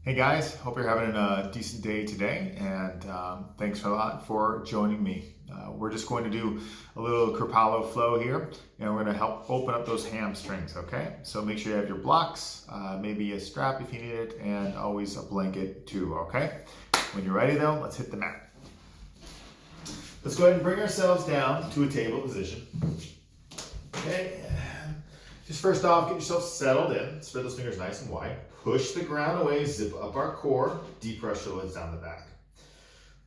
Hey guys, hope you're having a decent day today, and thanks a lot for joining me. We're just going to do a little Kripalu flow here, and we're going to help open up those hamstrings, okay? So make sure you have your blocks, maybe a strap if you need it, and always a blanket too, okay? When you're ready though, let's hit the mat. Let's go ahead and bring ourselves down to a table position. Okay, just first off, get yourself settled in. Spread those fingers nice and wide. Push the ground away, zip up our core, deep press your legs down the back.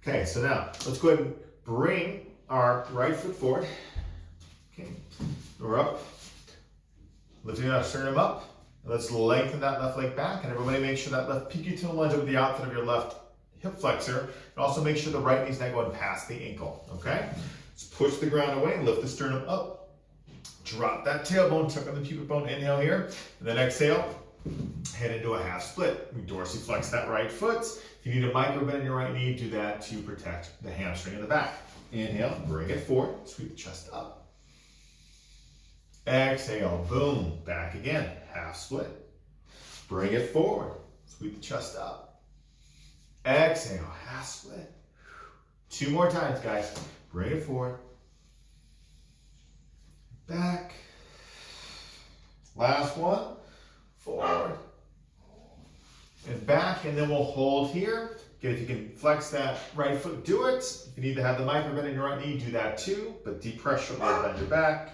Okay, so now let's go ahead and bring our right foot forward. Okay, we're up, lifting our sternum up. Let's lengthen that left leg back, and everybody make sure that left pinky toe lines over the outside of your left hip flexor, and also make sure the right knee's not going past the ankle, okay? Let's push the ground away, lift the sternum up, drop that tailbone, tuck on the pubic bone, inhale here, and then exhale, head into a half split. We dorsiflex that right foot. If you need a micro bend in your right knee, do that to protect the hamstring in the back. Inhale, bring it forward, sweep the chest up. Exhale, boom, back again, half split. Bring it forward, sweep the chest up. Exhale, half split. Two more times, guys. Bring it forward. Back. Last one. Forward. And back, and then we'll hold here. Again, if you can flex that right foot, do it. If you need to have the micro bend in your right knee, do that too. But deep pressure on your back.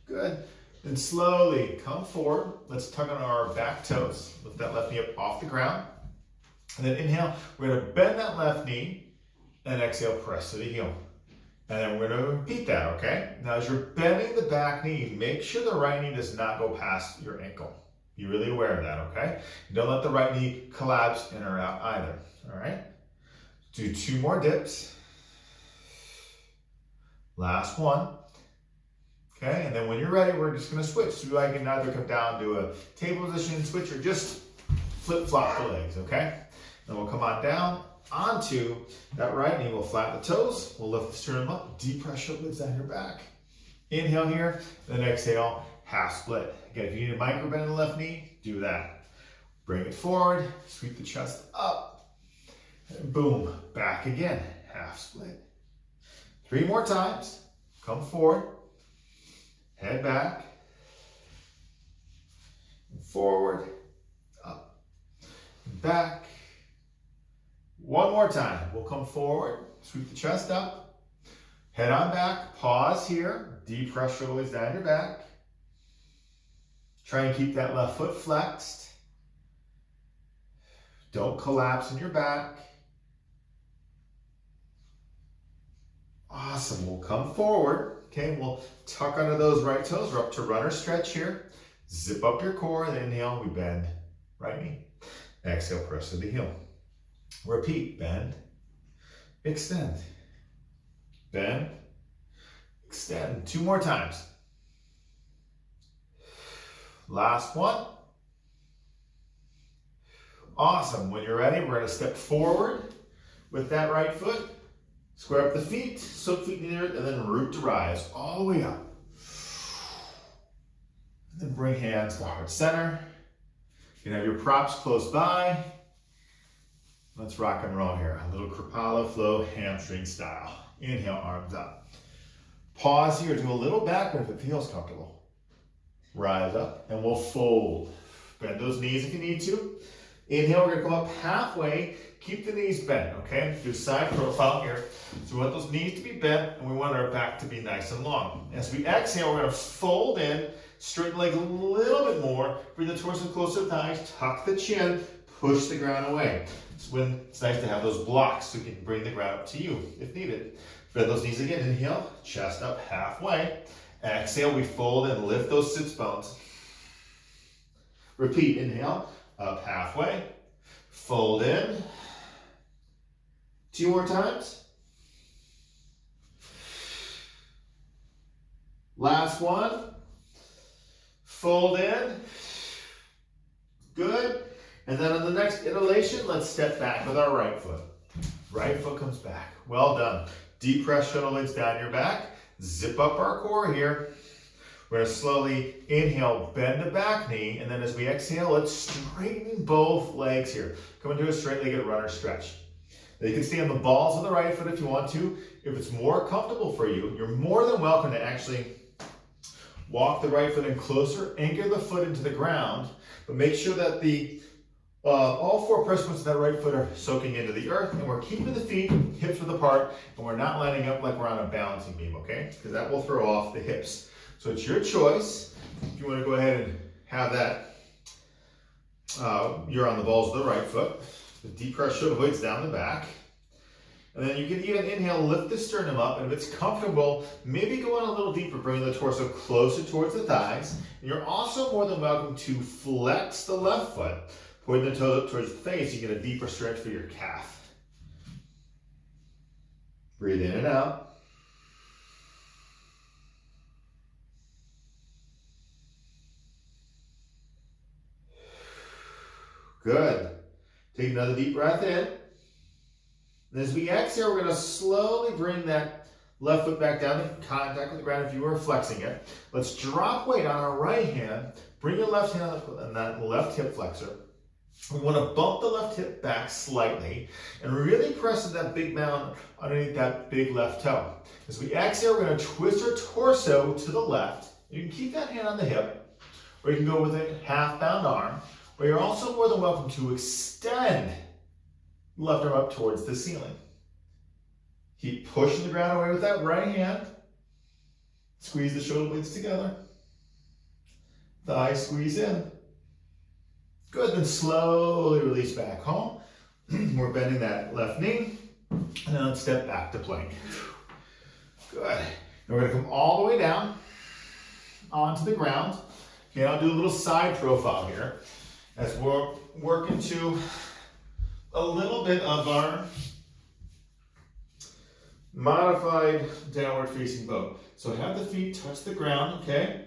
Good. Then slowly come forward. Let's tug on our back toes. Lift that left knee up off the ground. And then inhale, we're going to bend that left knee. And exhale, press to the heel. And then we're going to repeat that, okay? Now as you're bending the back knee, make sure the right knee does not go past your ankle. Be really aware of that, okay? Don't let the right knee collapse in or out either, all right? Do two more dips. Last one. Okay, and then when you're ready, we're just going to switch. So I can either come down to a table position, switch, or just flip-flop the legs, okay? Then we'll come on down onto that right knee. We'll flatten the toes. We'll lift the sternum up. Deep pressure legs down your back. Inhale here, then exhale, half split. Again, if you need a micro bend in the left knee, do that. Bring it forward, sweep the chest up, and boom, back again, half split. Three more times. Come forward. Head back, forward, up, back. One more time. We'll come forward, sweep the chest up, head on back, pause here, deep pressure always down your back. Try and keep that left foot flexed. Don't collapse in your back. Awesome. We'll come forward. Okay, we'll tuck under those right toes. We're up to runner stretch here. Zip up your core, then inhale, we bend right knee. Exhale, press to the heel. Repeat, bend, extend, bend, extend. Two more times. Last one. Awesome. When you're ready, we're going to step forward with that right foot. Square up the feet, soak feet near it, and then root to rise all the way up. And then bring hands to heart center. You can have your props close by. Let's rock and roll here. A little Kripalu flow, hamstring style. Inhale, arms up. Pause here, do a little backward if it feels comfortable. Rise up, and we'll fold. Bend those knees if you need to. Inhale, we're gonna come up halfway. Keep the knees bent, okay? Do side profile here. So we want those knees to be bent, and we want our back to be nice and long. As we exhale, we're gonna fold in, straighten the legs a little bit more, bring the torso closer to the thighs, tuck the chin, push the ground away. It's nice to have those blocks so you can bring the ground up to you if needed. Bend those knees again, inhale, chest up halfway. Exhale, we fold and lift those sits bones. Repeat, inhale, up halfway, fold in. Two more times. Last one. Fold in. Good. And then on the next iteration, let's step back with our right foot. Right foot comes back. Well done. Deep press shuttle legs down your back. Zip up our core here. We're gonna slowly inhale, bend the back knee, and then as we exhale, let's straighten both legs here. Come into a straight-legged runner stretch. Now you can stay on the balls of the right foot if you want to. If it's more comfortable for you, you're more than welcome to actually walk the right foot in closer, anchor the foot into the ground, but make sure that all 4 press points of that right foot are soaking into the earth, and we're keeping the feet hips width apart, and we're not lining up like we're on a balancing beam, okay? Because that will throw off the hips. So it's your choice. If you want to go ahead and have that, you're on the balls of the right foot. The deep press shoulder blades down the back. And then you can even inhale, lift the sternum up, and if it's comfortable, maybe go in a little deeper, bringing the torso closer towards the thighs. And you're also more than welcome to flex the left foot, pointing the toes up towards the face. You get a deeper stretch for your calf. Breathe in and out. Good. Take another deep breath in. And as we exhale, we're going to slowly bring that left foot back down in contact with the ground if you were flexing it. Let's drop weight on our right hand. Bring your left hand on that left hip flexor. We want to bump the left hip back slightly and really press into that big mound underneath that big left toe. As we exhale, we're going to twist our torso to the left. You can keep that hand on the hip, or you can go with a half-bound arm, or you're also more than welcome to extend the left arm up towards the ceiling. Keep pushing the ground away with that right hand. Squeeze the shoulder blades together. Thighs squeeze in. Good, then slowly release back home. We're bending that left knee, and then let's step back to plank. Good. And we're gonna come all the way down onto the ground. Okay, I'll do a little side profile here as we're working to a little bit of our modified downward facing boat. So have the feet touch the ground, okay?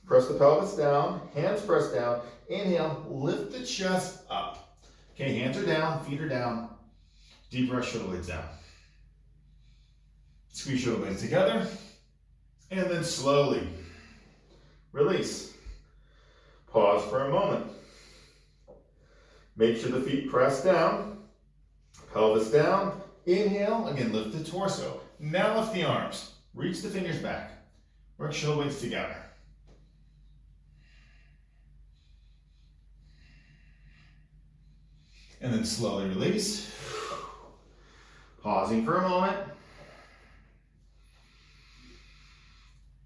Press the pelvis down, hands press down. Inhale, lift the chest up. Okay, hands are down, feet are down. Deep breath, shoulder blades down. Squeeze shoulder blades together. And then slowly release. Pause for a moment. Make sure the feet press down. Pelvis down. Inhale, again, lift the torso. Now lift the arms. Reach the fingers back. Work shoulder blades together. And then slowly release. Pausing for a moment.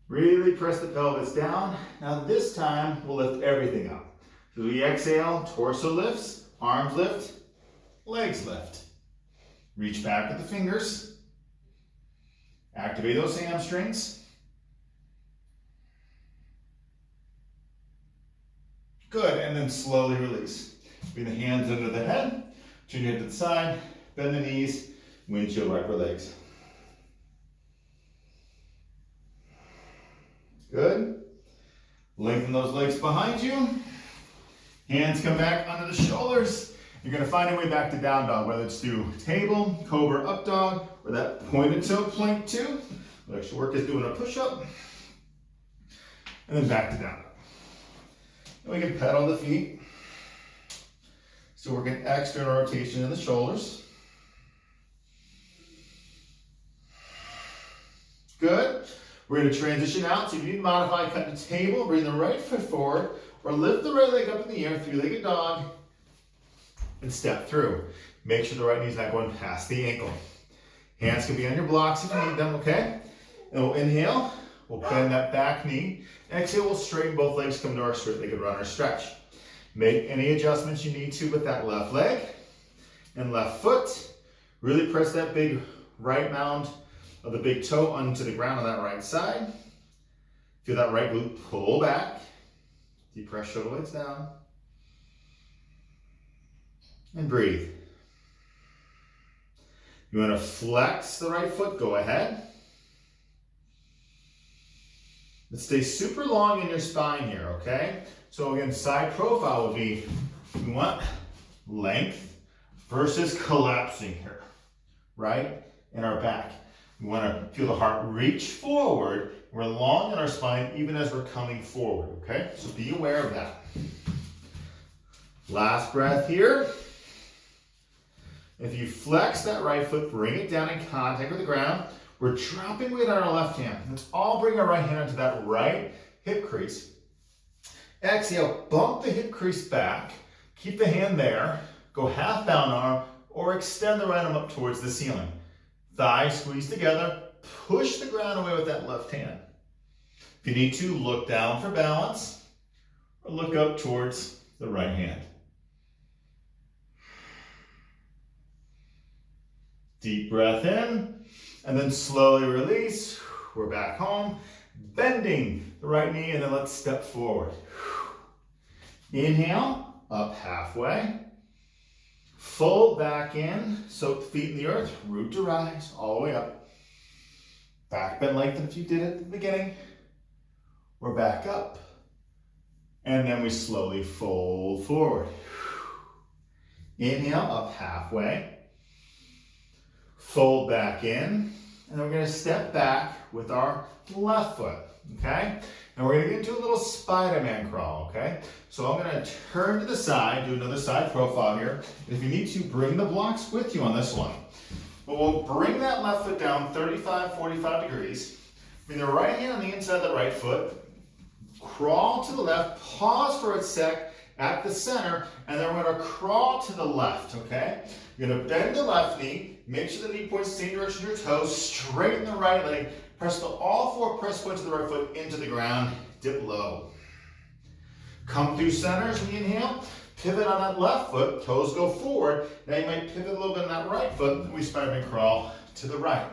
Really press the pelvis down. Now this time, we'll lift everything up. So we exhale, torso lifts, arms lift, legs lift. Reach back with the fingers. Activate those hamstrings. Good, and then slowly release. Bring the hands under the head, turn your head to the side, bend the knees, windshield wiper legs. Good. Lengthen those legs behind you. Hands come back under the shoulders. You're going to find a way back to down dog, whether it's through table, cobra, up dog, or that pointed toe plank two. What extra work is doing a push-up. And then back to down dog. And we can pedal the feet. So we're getting external rotation in the shoulders. Good. We're going to transition out. So if you need to modify, cut to table, bring the right foot forward, or lift the right leg up in the air, three-legged dog, and step through. Make sure the right knee's not going past the ankle. Hands can be on your blocks if you need them, okay? And we'll inhale, we'll bend that back knee. Exhale, we'll straighten both legs, come to our straight-legged runner stretch. Make any adjustments you need to with that left leg and left foot. Really press that big right mound of the big toe onto the ground on that right side. Feel that right glute pull back. Deep press shoulder blades down. And breathe. You want to flex the right foot, go ahead. But stay super long in your spine here, okay? So again, side profile would be, we want length versus collapsing here, right? In our back. We want to feel the heart reach forward we're long in our spine even as we're coming forward, okay? So be aware of that. Last breath here. If you flex that right foot, bring it down in contact with the ground. We're dropping weight on our left hand. Let's all bring our right hand onto that right hip crease. Exhale, bump the hip crease back. Keep the hand there. Go half bound arm or extend the right arm up towards the ceiling. Thighs squeeze together. Push the ground away with that left hand. If you need to, look down for balance or look up towards the right hand. Deep breath in and then slowly release. We're back home. Bending the right knee and then let's step forward. Inhale, up halfway. Fold back in, soak the feet in the earth, root to rise, all the way up. Back bend lengthen if you did it at the beginning. We're back up. And then we slowly fold forward. Inhale, up halfway. Fold back in. And then we're going to step back with our left foot, okay? And we're going to get into a little Spider-Man crawl, okay? So I'm going to turn to the side, do another side profile here. If you need to, bring the blocks with you on this one. But we'll bring that left foot down 35, 45 degrees. Bring the right hand on the inside of the right foot. Crawl to the left, pause for a sec at the center, and then we're going to crawl to the left, okay? You're going to bend the left knee, make sure the knee points the same direction as your toes, straighten the right leg, press all four press points of the right foot into the ground, dip low. Come through center as we inhale, pivot on that left foot, toes go forward. Now you might pivot a little bit on that right foot, and we Spider-Man crawl to the right.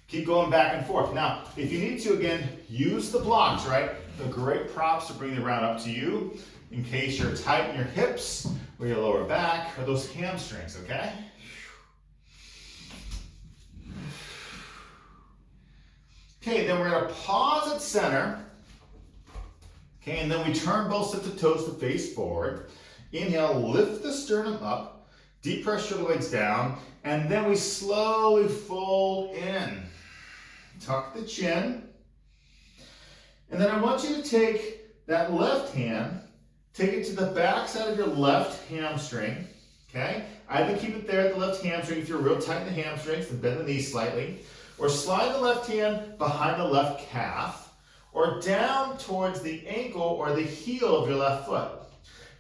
Keep going back and forth. Now, if you need to, again, use the blocks, right? They're great props to bring the ground up to you in case you're tight in your hips or your lower back or those hamstrings, okay? Okay, then we're going to pause at center. Okay, and then we turn both sets of toes to face forward. Inhale, lift the sternum up, deep press shoulder blades down, and then we slowly fold in. Tuck the chin. And then I want you to take that left hand, take it to the back side of your left hamstring. Okay? Either keep it there at the left hamstring if you're real tight in the hamstrings, then bend the knee slightly. Or slide the left hand behind the left calf, or down towards the ankle or the heel of your left foot.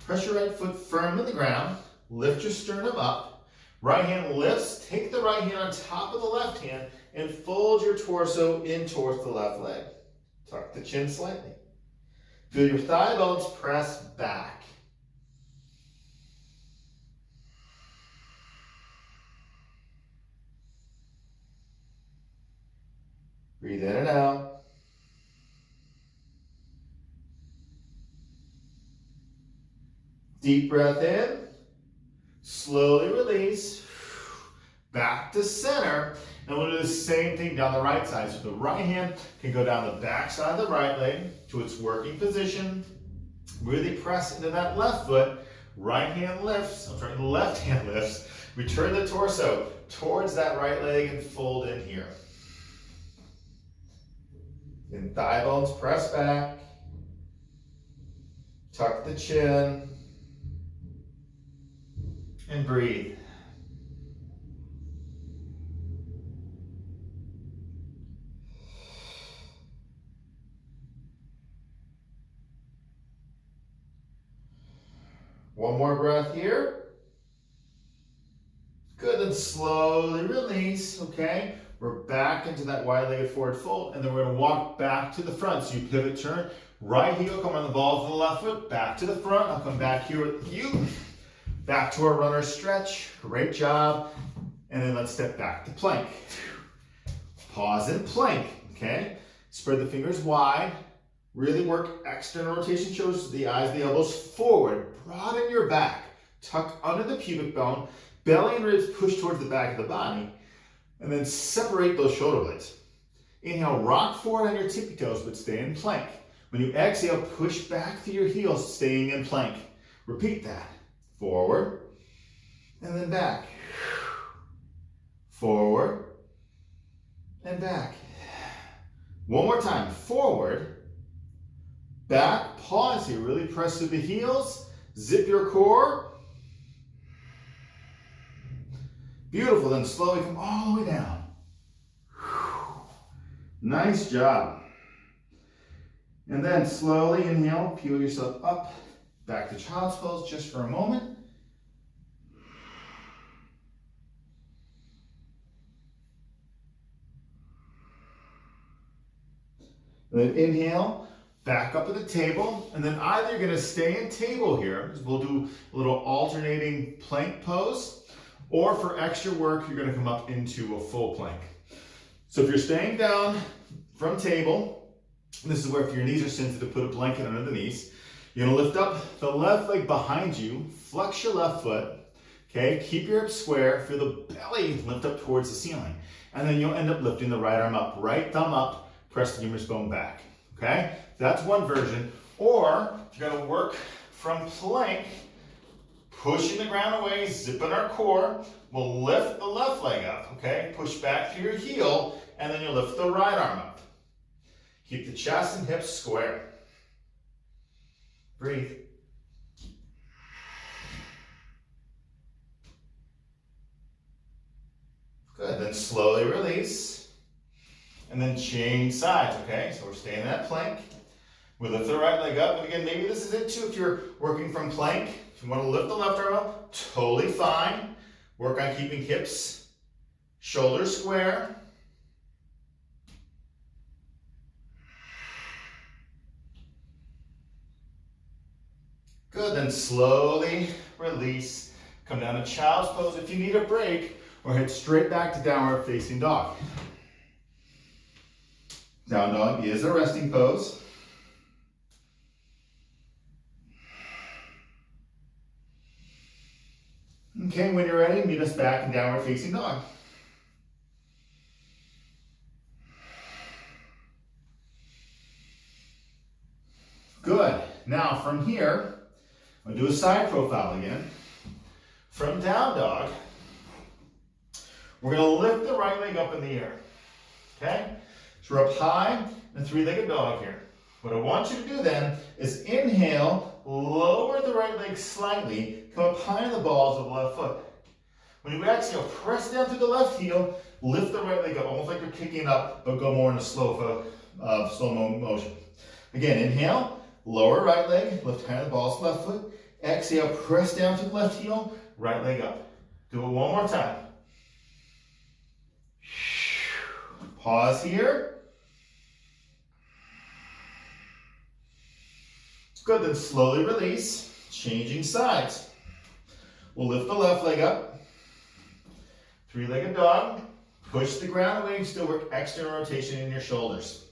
Press your right foot firm in the ground, lift your sternum up, right hand lifts, take the right hand on top of the left hand, and fold your torso in towards the left leg. Tuck the chin slightly. Feel your thigh bones press back. Breathe in and out. Deep breath in. Slowly release. Back to center. And we'll do the same thing down the right side. So the right hand can go down the back side of the right leg to its working position. Really press into that left foot. Right hand lifts. The left hand lifts. We turn the torso towards that right leg and fold in here. Then thigh bones press back. Tuck the chin. And breathe. One more breath here. Good, and slowly release, okay? We're back into that wide-legged forward fold, and then we're gonna walk back to the front. So you pivot, turn, right heel, come on the ball to the left foot, back to the front. I'll come back here with you. Back to our runner stretch, great job. And then let's step back to plank. Pause in plank, okay? Spread the fingers wide. Really work external rotation, shoulders, the eyes, the elbows forward. Broaden your back. Tuck under the pubic bone. Belly and ribs push towards the back of the body. And then separate those shoulder blades. Inhale, rock forward on your tippy toes, but stay in plank. When you exhale, push back through your heels, staying in plank. Repeat that. Forward, and then back. Forward, and back. One more time, forward, back, pause here, really press through the heels, zip your core. Beautiful, then slowly come all the way down. Nice job. And then slowly inhale, peel yourself up, back to child's pose just for a moment. And then inhale, back up to the table, and then either you're gonna stay in table here, we'll do a little alternating plank pose, or for extra work, you're gonna come up into a full plank. So if you're staying down from table, this is where if your knees are sensitive, put a blanket under the knees. You're gonna lift up the left leg behind you, flex your left foot, okay? Keep your hips square, feel the belly lift up towards the ceiling. And then you'll end up lifting the right arm up, right thumb up, press the humerus bone back, okay? That's one version. Or if you're gonna work from plank, pushing the ground away, zipping our core, we'll lift the left leg up, okay? Push back through your heel, and then you'll lift the right arm up. Keep the chest and hips square. Breathe. Good, then slowly release. And then change sides, okay? So we're staying in that plank. We lift the right leg up, and again, maybe this is it too if you're working from plank. If you want to lift the left arm up, totally fine. Work on keeping hips, shoulders square. Good, then slowly release. Come down to child's pose. If you need a break, or head straight back to downward facing dog. Down dog is a resting pose. Okay, when you're ready, meet us back in downward facing dog. Good. Now from here, I'm going to do a side profile again. From down dog, we're going to lift the right leg up in the air. Okay? So we're up high in a three-legged dog here. What I want you to do then is inhale, lower the right leg slightly, come up high on the balls of the left foot. When you exhale, press down through the left heel, lift the right leg up, almost like you're kicking up, but go more in a slow motion. Again, inhale, lower right leg, lift high on the balls of the left foot. Exhale, press down to the left heel, right leg up. Do it one more time. Pause here. Good, then slowly release, changing sides. We'll lift the left leg up. Three-legged dog. Push the ground away, still work external rotation in your shoulders.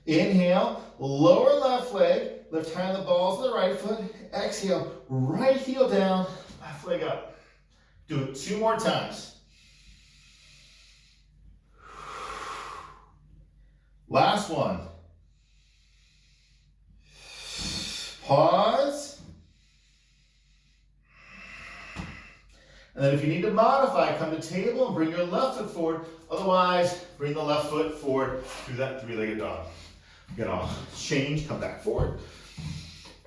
Inhale, lower left leg, lift high on the balls of the right foot. Exhale, right heel down, left leg up. Do it 2 more times. Last one. Pause. And then if you need to modify, come to table and bring your left foot forward. Otherwise, bring the left foot forward through that three-legged dog. Get off, change, come back forward.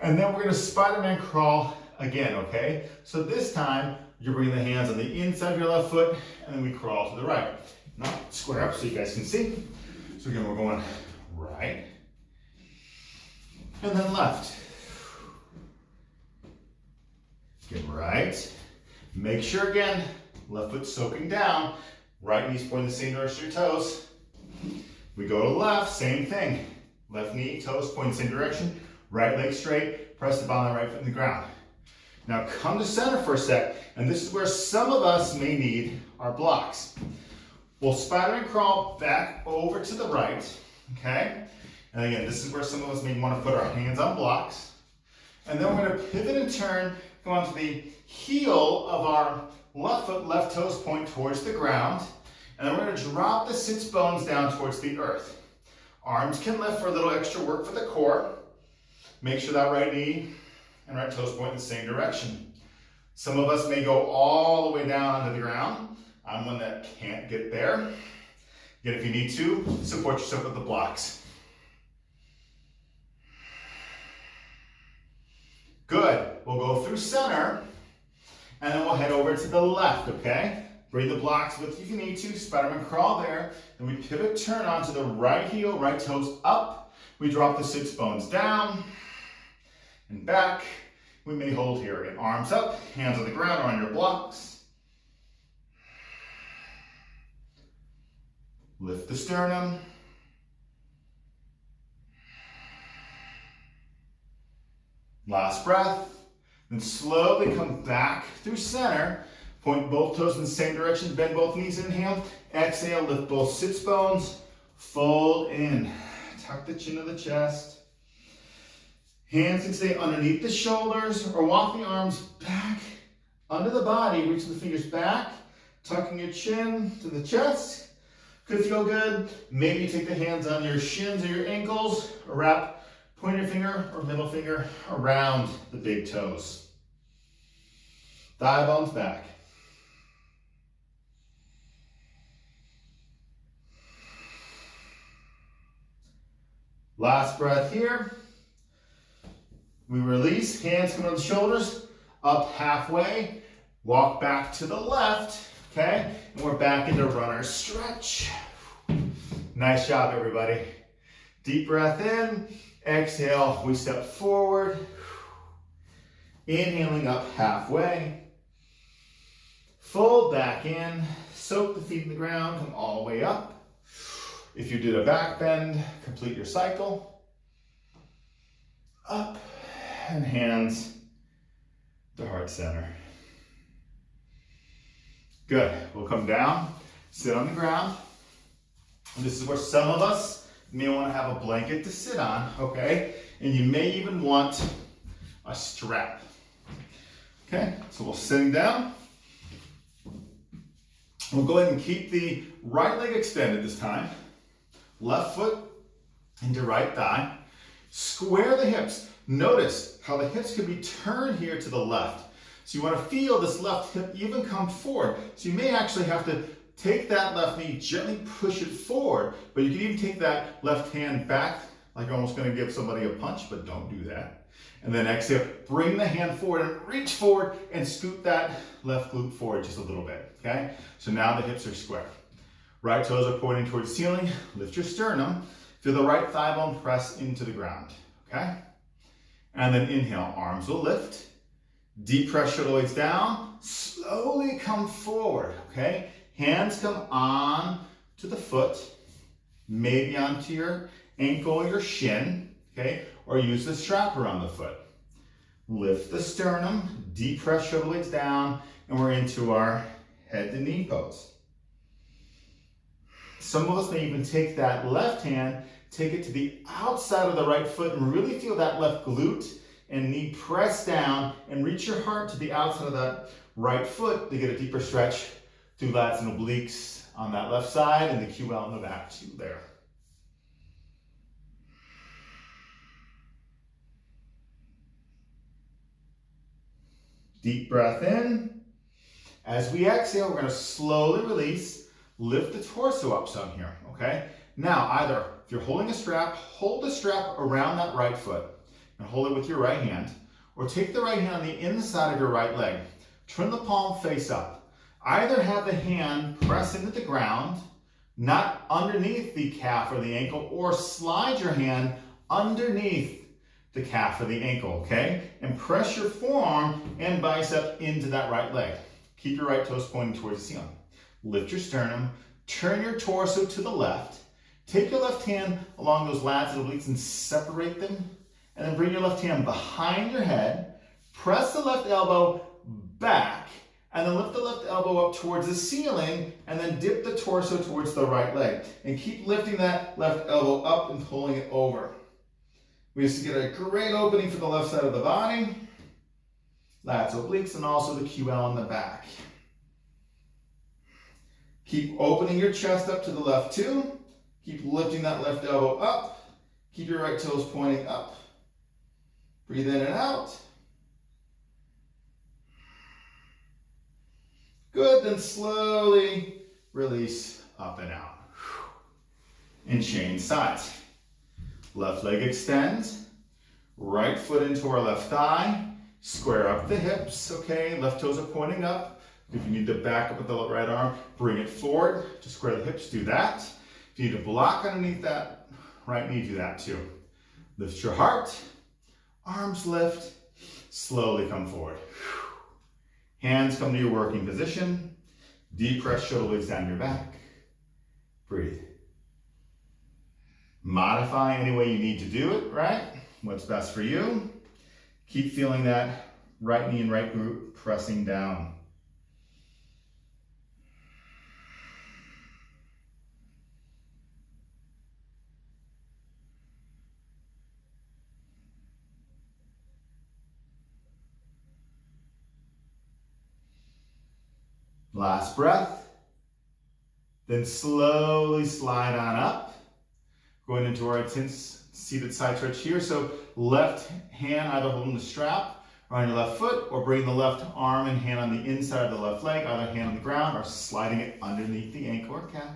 And then we're gonna Spider-Man crawl again, okay? So this time, you're bringing the hands on the inside of your left foot, and then we crawl to the right. Now, square up so you guys can see. So again, we're going right, and then left. Get right. Make sure again, left foot soaking down, right knee's pointing the same direction as your toes. We go to left, same thing. Left knee, toes pointing the same direction, right leg straight, press the bottom of the right foot in the ground. Now come to center for a sec, and this is where some of us may need our blocks. We'll Spider-Man crawl back over to the right, okay? And again, this is where some of us may want to put our hands on blocks. And then we're going to pivot and turn, go onto the heel of our left foot, left toes point towards the ground. And then we're going to drop the sits bones down towards the earth. Arms can lift for a little extra work for the core. Make sure that right knee and right toes point in the same direction. Some of us may go all the way down onto the ground. I'm one that can't get there. Again, if you need to, support yourself with the blocks. Good. We'll go through center, and then we'll head over to the left, okay? Bring the blocks with you if you need to. Spider-Man crawl there. Then we pivot, turn onto the right heel, right toes up. We drop the sits bones down and back. We may hold here. Again, arms up, hands on the ground or on your blocks. Lift the sternum. Last breath. Then slowly come back through center. Point both toes in the same direction. Bend both knees. Inhale. Exhale. Lift both sits bones. Fold in. Tuck the chin of the chest. Hands can stay underneath the shoulders or walk the arms back under the body. Reach the fingers back. Tucking your chin to the chest. Could feel good. Maybe take the hands on your shins or your ankles. Or wrap pointer finger or middle finger around the big toes. Thigh bones back. Last breath here. We release, hands come on the shoulders, up halfway, walk back to the left, okay? And we're back into runner stretch. Nice job, everybody. Deep breath in, exhale, we step forward. Inhaling up halfway. Fold back in, soak the feet in the ground, come all the way up. If you did a back bend, complete your cycle. Up, and hands to heart center. Good, we'll come down, sit on the ground. And this is where some of us may want to have a blanket to sit on, okay? And you may even want a strap. Okay, so we're sitting down. We'll go ahead and keep the right leg extended this time. Left foot into right thigh. Square the hips. Notice how the hips can be turned here to the left. So you want to feel this left hip even come forward. So you may actually have to take that left knee, gently push it forward, but you can even take that left hand back, like you're almost going to give somebody a punch, but don't do that. And then exhale, bring the hand forward and reach forward and scoot that left glute forward just a little bit, okay? So now the hips are square. Right toes are pointing towards the ceiling. Lift your sternum. Feel the right thigh bone press into the ground, okay? And then inhale, arms will lift. Deep press shoulder blades down. Slowly come forward, okay? Hands come on to the foot, maybe onto your ankle or your shin, okay? Or use the strap around the foot. Lift the sternum, deep press shoulder blades down, and we're into our head to knee pose. Some of us may even take that left hand, take it to the outside of the right foot and really feel that left glute and knee press down and reach your heart to the outside of that right foot to get a deeper stretch through lats and obliques on that left side and the QL in the back too there. Deep breath in. As we exhale, we're going to slowly release. Lift the torso up some here, okay? Now, either if you're holding a strap, hold the strap around that right foot and hold it with your right hand, or take the right hand on the inside of your right leg. Turn the palm face up. Either have the hand press into the ground, not underneath the calf or the ankle, or slide your hand underneath the calf or the ankle, okay? And press your forearm and bicep into that right leg. Keep your right toes pointing towards the ceiling. Lift your sternum, turn your torso to the left, take your left hand along those lats and obliques and separate them, and then bring your left hand behind your head, press the left elbow back, and then lift the left elbow up towards the ceiling, and then dip the torso towards the right leg. And keep lifting that left elbow up and pulling it over. We just get a great opening for the left side of the body, lats, obliques, and also the QL in the back. Keep opening your chest up to the left too. Keep lifting that left elbow up. Keep your right toes pointing up. Breathe in and out. Good, then slowly release up and out. and change sides. Left leg extends, right foot into our left thigh, square up the hips, okay? Left toes are pointing up. If you need to back up with the right arm, bring it forward to square the hips, do that. If you need to block underneath that right knee, do that too. Lift your heart, arms lift, slowly come forward. Hands come to your working position. Deep press shoulder blades down your back. Breathe. Modify any way you need to do it, right? What's best for you. Keep feeling that right knee and right glute pressing down. Last breath. Then slowly slide on up. Going into our intense seated side stretch here. So left hand either holding the strap or on your left foot, or bring the left arm and hand on the inside of the left leg, either hand on the ground or sliding it underneath the ankle or calf.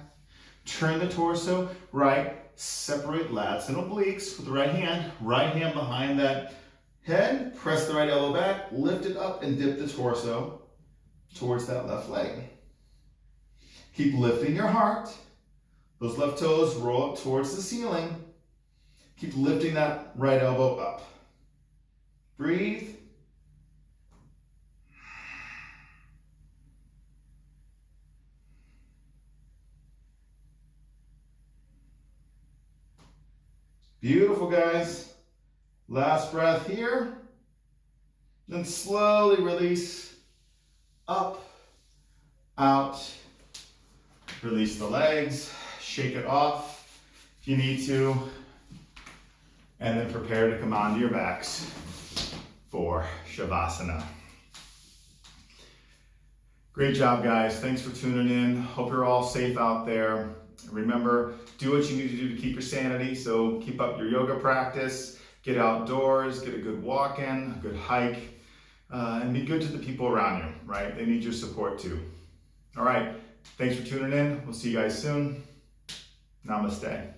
Turn the torso right, separate lats and obliques with the right hand behind that head, press the right elbow back, lift it up and dip the torso towards that left leg. Keep lifting your heart. Those left toes roll up towards the ceiling. Keep lifting that right elbow up. Breathe. Beautiful, guys. Last breath here. Then slowly release. Up, out. Release the legs. Shake it off if you need to. And then prepare to come onto your backs for Shavasana. Great job, guys. Thanks for tuning in. Hope you're all safe out there. Remember, do what you need to do to keep your sanity. So keep up your yoga practice, get outdoors, get a good walk in, a good hike, and be good to the people around you, right? They need your support too. All right, thanks for tuning in. We'll see you guys soon. Namaste.